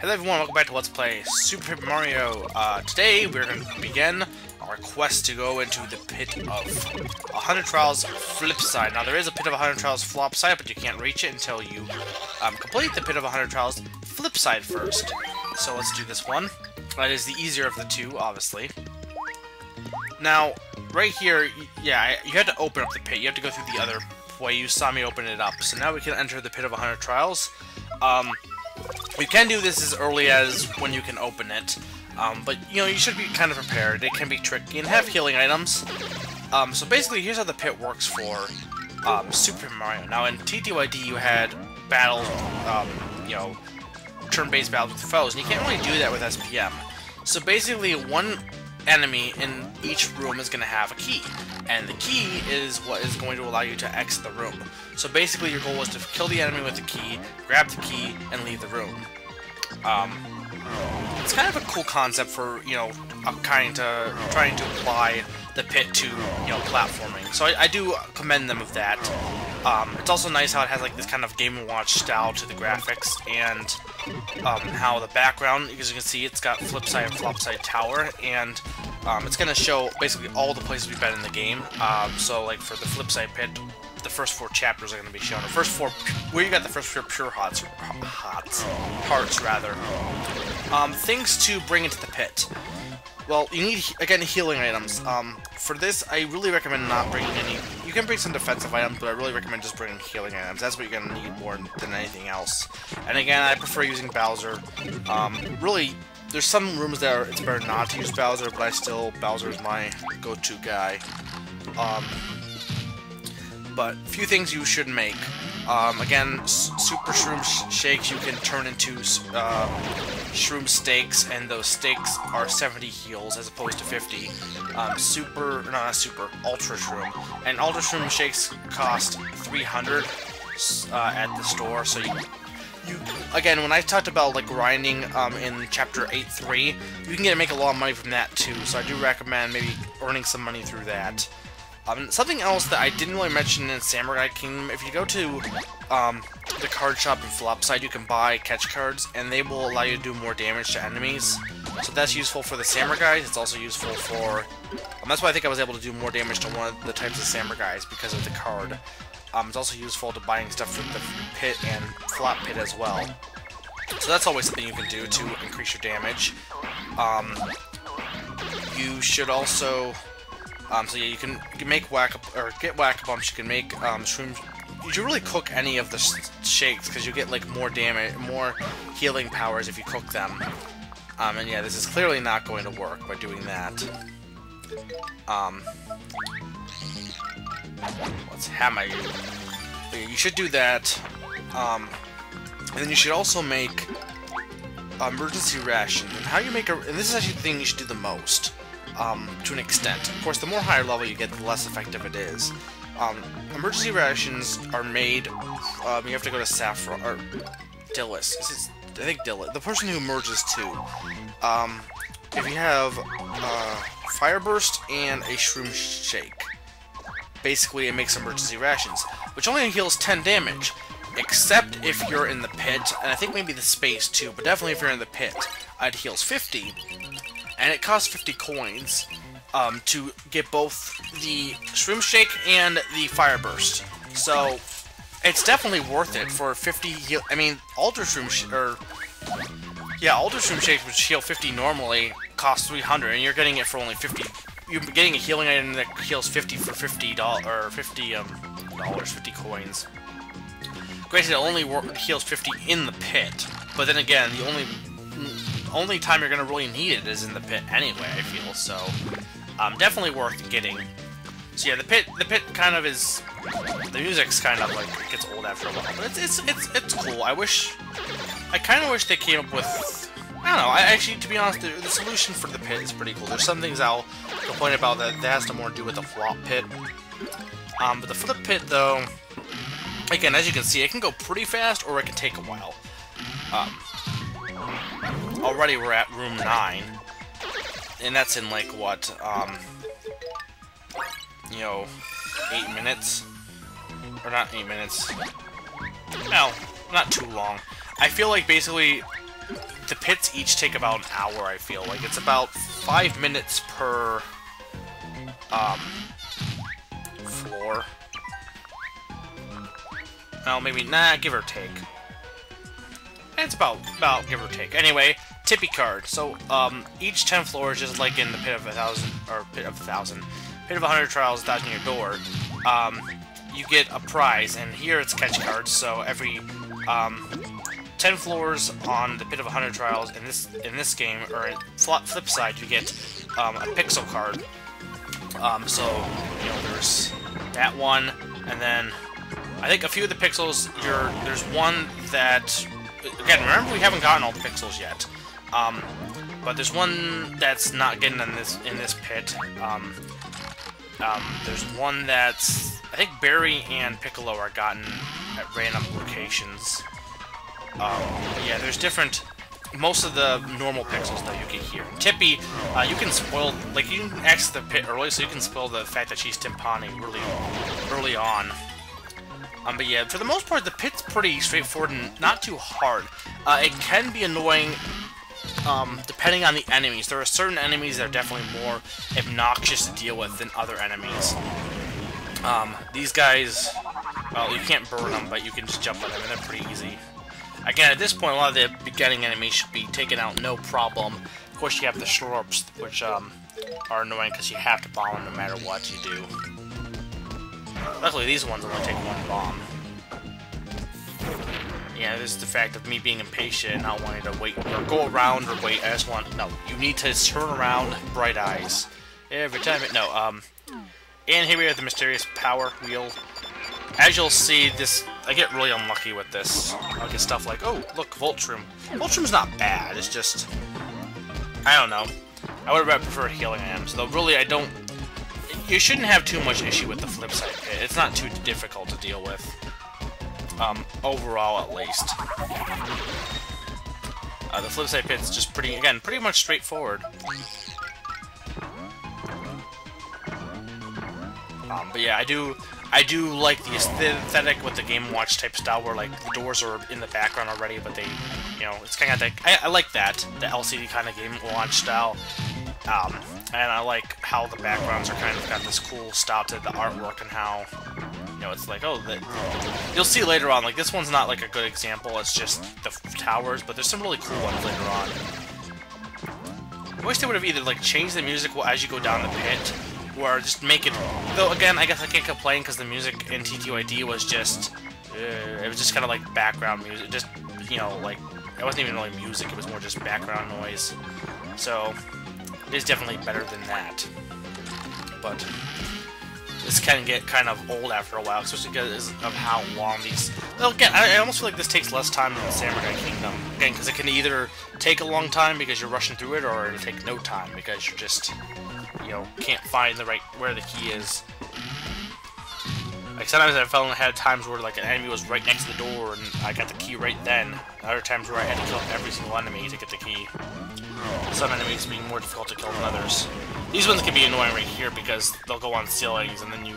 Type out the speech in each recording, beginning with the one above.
Hello everyone, welcome back to Let's Play Super Paper Mario. Today we're going to begin our quest to go into the Pit of 100 Trials Flipside. Now there is a Pit of 100 Trials Flopside, but you can't reach it until you complete the Pit of 100 Trials Flipside first. So let's do this one. That is the easier of the two, obviously. Now, right here, yeah, you had to open up the pit. You have to go through the other way. You saw me open it up. So now we can enter the Pit of 100 Trials. You can do this as early as when you can open it, but you know, you should be kind of prepared. It can be tricky and have healing items. So basically, here's how the pit works for Super Mario. Now in TTYD, you had battles, you know, turn-based battles with foes, and you can't really do that with SPM. So basically, one enemy in each room is going to have a key, and the key is what is going to allow you to exit the room. So basically your goal is to kill the enemy with the key, grab the key, and leave the room. It's kind of a cool concept for, you know, trying to apply the pit to, you know, platforming. So I do commend them of that. It's also nice how it has like this kind of Game & Watch style to the graphics, and how the background, as you can see, it's got Flipside and Flopside Tower, and it's going to show basically all the places we've been in the game. So like for the Flipside pit, the first 4 chapters are going to be shown. The first 4, where you got the first 4 pure hearts rather. Things to bring into the pit. Well, you need, again, healing items. For this, I really recommend not bringing any. You can bring some defensive items, but I really recommend just bringing healing items. That's what you're going to need more than anything else. And again, I prefer using Bowser. Really, there's some rooms that it's better not to use Bowser, but Bowser is my go-to guy. But a few things you should make. Again, Super Shroom Shakes you can turn into Shroom Steaks, and those steaks are 70 heals as opposed to 50. Ultra Shroom. And Ultra Shroom Shakes cost 300 at the store, so you again, when I talked about like grinding in Chapter 8.3, you can make a lot of money from that too, so I do recommend maybe earning some money through that. Something else that I didn't really mention in Samurai Kingdom, if you go to the card shop in Flopside, you can buy catch cards, and they will allow you to do more damage to enemies. So that's useful for the Samurai. It's also useful for... that's why I think I was able to do more damage to one of the types of Samurai, because of the card. It's also useful to buying stuff from the pit and Flop pit as well. So that's always something you can do to increase your damage. You should also... so yeah, you can make get Whack-A-Bumps. You can make shrooms. You should really cook any of the shakes, because you get like more damage, more healing powers if you cook them. And yeah, this is clearly not going to work by doing that. Let's hammer you. But yeah, you should do that. And then you should also make emergency rations. And how you make and this is actually the thing you should do the most. To an extent. Of course, the more higher level you get, the less effective it is. Emergency rations are made, you have to go to Saffron, or Dillis. I think Dillis, the person who merges two. If you have Fire Burst and a Shroom Shake, basically it makes emergency rations, which only heals 10 damage, except if you're in the pit, and I think maybe the space too, but definitely if you're in the pit, it heals 50. And it costs 50 coins to get both the Shroom Shake and the Fire Burst. So it's definitely worth it for 50 heal. I mean, Ultra Shroom Shake, which heal 50 normally, costs 300, and you're getting it for only 50. You're getting a healing item that heals 50 for $50 or 50 coins. Granted, it only heals 50 in the pit, but then again, the only time you're going to really need it is in the pit anyway, I feel, so definitely worth getting. So yeah, the pit kind of is, the music's kind of like, it gets old after a while, but it's cool. I kind of wish they came up with, I don't know, actually, to be honest, the solution for the pit is pretty cool. There's some things I'll complain about that has to more do with the Flop pit, but the Flip pit, though, again, as you can see, it can go pretty fast, or it can take a while. Already we're at room 9, and that's in like what, you know, 8 minutes, or not 8 minutes, no, not too long. I feel like basically the pits each take about an hour, I feel. Like, it's about 5 minutes per, floor. Well, maybe, nah, give or take. It's about give or take. Anyway, tippy card. So, each 10 floors, just like in the Pit of 1,000, or Pit of 1,000, Pit of 100 Trials, 1,000 your door, you get a prize, and here it's catch cards, so every, 10 floors on the Pit of 100 Trials in this game, or in Flipside, you get, a pixel card. So, you know, there's that one, and then I think a few of the pixels, there's one that, again, remember we haven't gotten all the pixels yet, but there's one that's not getting in this pit. There's one that's, I think Barry and Piccolo are gotten at random locations. Yeah, there's different. Most of the normal pixels that you get here. Tippy, you can spoil, like, you can exit the pit early, so you can spoil the fact that she's timpaning really early on. But yeah, for the most part, the pit's pretty straightforward and not too hard. It can be annoying, depending on the enemies. There are certain enemies that are definitely more obnoxious to deal with than other enemies. These guys, well, you can't burn them, but you can just jump on them, and they're pretty easy. Again, at this point, a lot of the beginning enemies should be taken out no problem. Of course, you have the Shorps, which are annoying because you have to bomb them no matter what you do. Luckily, these ones only take one bomb. Yeah, this is the fact of me being impatient and not wanting to wait, or go around or wait. I just want, no, you need to turn around, bright eyes. Every time it, no, and here we have the mysterious power wheel. As you'll see, this, I get really unlucky with this. I'll get stuff like, oh, look, Voltrum. Voltrum's not bad, it's just, I don't know. I would have preferred healing items, though really I don't, you shouldn't have too much issue with the Flipside pit. It's not too difficult to deal with. Overall, at least. The Flipside pit's just pretty much straightforward. But yeah, I do like the aesthetic with the Game & Watch type style, where like the doors are in the background already, but they, you know, it's kind of like, I like that, the LCD kind of Game & Watch style. And I like how the backgrounds are kind of got this cool style to the artwork, and how, you know, it's like, oh, you'll see later on, like, this one's not like a good example, it's just the towers, but there's some really cool ones later on. I wish they would have either, like, changed the music as you go down the pit, or just make it, though, again, I guess I can't complain, because the music in TTYD was just, it was just kind of like background music, just, you know, like, it wasn't even really music, it was more just background noise, so it is definitely better than that. But this can get kind of old after a while, especially because of how long these... Well, again, I almost feel like this takes less time than the Samurai Kingdom. Again, because it can either take a long time because you're rushing through it, or it'll take no time because you're just, you know, can't find where the key is. Like, sometimes I had times where, like, an enemy was right next to the door and I got the key right then. Other times where I had to kill every single enemy to get the key. Some enemies being more difficult to kill than others. These ones can be annoying right here because they'll go on ceilings, and then you,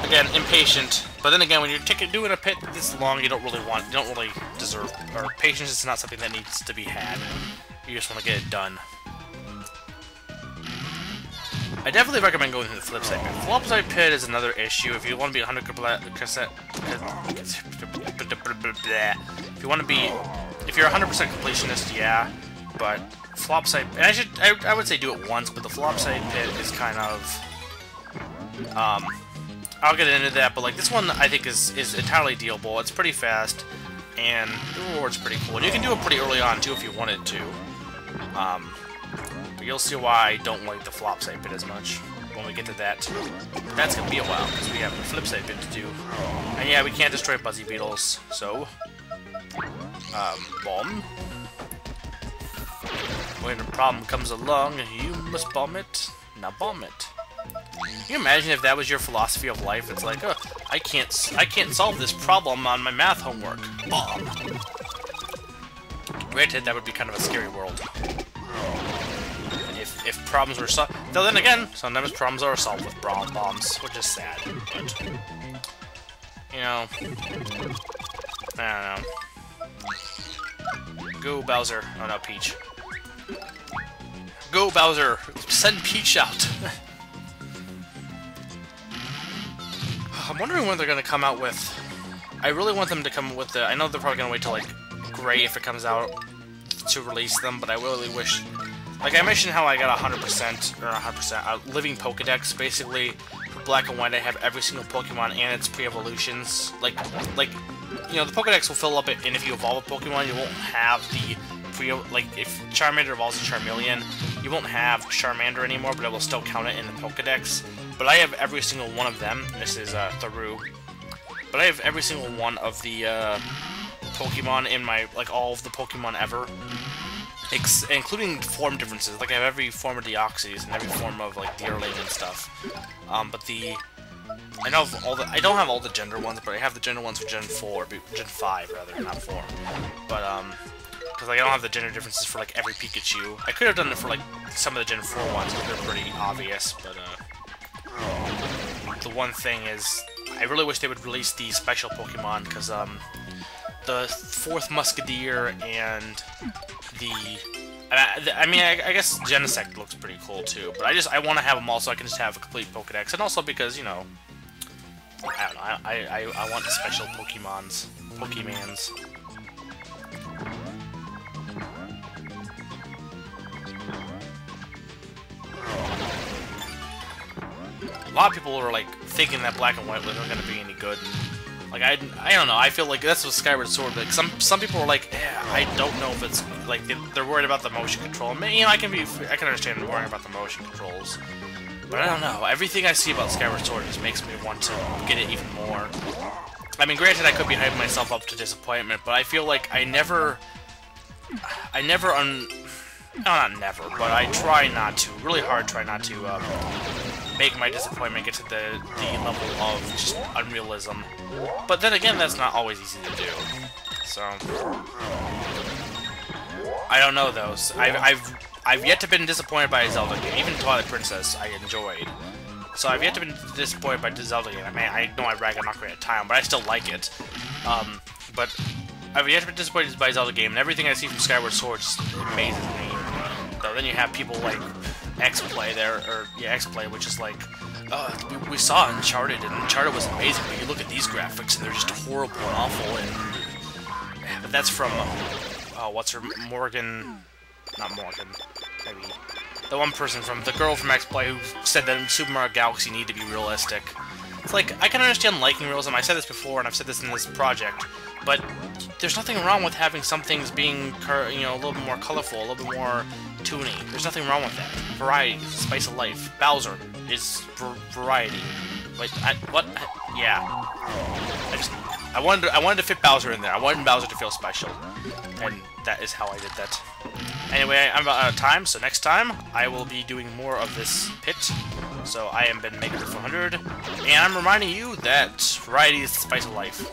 again, impatient. But then again, when you're doing a pit this long, you don't really deserve, or patience is not something that needs to be had. You just want to get it done. I definitely recommend going to the Flipside pit. Flipside pit is another issue. If you want to be 100%, if you're 100% completionist, yeah. But Flopside, and I would say do it once, but the Flopside pit is kind of, I'll get into that, but like this one I think is entirely dealable. It's pretty fast, and the reward's pretty cool. And you can do it pretty early on too if you wanted to. But you'll see why I don't like the Flopside pit as much when we get to that. But that's gonna be a while because we have the Flipside pit to do. And yeah, we can't destroy Buzzy Beetles, so bomb. When a problem comes along, you must bomb it. Now bomb it. Can you imagine if that was your philosophy of life? It's like, oh, I can't solve this problem on my math homework. Bomb. Granted, that would be kind of a scary world. If problems were solved, though then again, sometimes problems are solved with bombs, which is sad. But you know, I don't know. Go, Bowser. Oh, no, Peach. Go, Bowser! Send Peach out! I'm wondering when they're gonna come out with... I really want them to come with the... I know they're probably gonna wait till, like, Gray if it comes out to release them, but I really wish... Like, I mentioned how I got 100%, or 100%, a living Pokedex, basically. For Black and White, I have every single Pokemon and its pre-evolutions. Like, you know, the Pokedex will fill up it, and if you evolve a Pokemon, you won't have the like, if Charmander evolves to Charmeleon, you won't have Charmander anymore, but it will still count it in the Pokedex. But I have every single one of them. This is, Tharu. But I have every single one of the, Pokemon in my, like, all of the Pokemon ever. Including form differences. Like, I have every form of Deoxys and every form of, like, Deerling and stuff. But the... I know all the... I don't have all the gender ones, but I have the gender ones for Gen 4. Gen 5, rather, not 4. But, because like, I don't have the gender differences for, like, every Pikachu. I could have done it for, like, some of the Gen 4 ones, because they're pretty obvious, but, the one thing is... I really wish they would release the special Pokemon, because, the 4th Musketeer and the... I mean, I guess Genesect looks pretty cool, too, but I want to have them all so I can just have a complete Pokedex, and also because, you know... I don't know, I want the special Pokemons. A lot of people were, like, thinking that Black and White wasn't going to be any good. And, like, I don't know. I feel like that's what Skyward Sword. Like, some people were like, yeah, I don't know if it's like they're worried about the motion control. I mean, you know, I can understand worrying about the motion controls, but I don't know. Everything I see about Skyward Sword just makes me want to get it even more. I mean, granted, I could be hyping myself up to disappointment, but I feel like I never, no, not never, but I try not to, really hard try not to, make my disappointment get to the level of just unrealism. But then again, that's not always easy to do. So, I don't know though. So I've yet to been disappointed by a Zelda game. Even Twilight Princess, I enjoyed. So I've yet to be disappointed by the Zelda game. I mean, I know I rag on Ocarina of Time, but I still like it. But I've yet to be disappointed by a Zelda game, and everything I see from Skyward Sword just amazes me. So then you have people like X-Play there, or yeah, X-Play, which is like, we saw Uncharted, and Uncharted was amazing, but you look at these graphics, and they're just horrible and awful, and... But that's from, what's her, not Morgan, maybe, the one person from, the girl from X-Play who said that Super Mario Galaxy need to be realistic. It's like, I can understand liking realism, I said this before, and I've said this in this project, but there's nothing wrong with having some things being, you know, a little bit more colorful, a little bit more toony. There's nothing wrong with that. Variety is the spice of life. Bowser is variety. Wait, what? Yeah. I wanted to fit Bowser in there. I wanted Bowser to feel special, and that is how I did that. Anyway, I'm about out of time, so next time I will be doing more of this pit. So I am Ben Maker 400, and I'm reminding you that variety is the spice of life.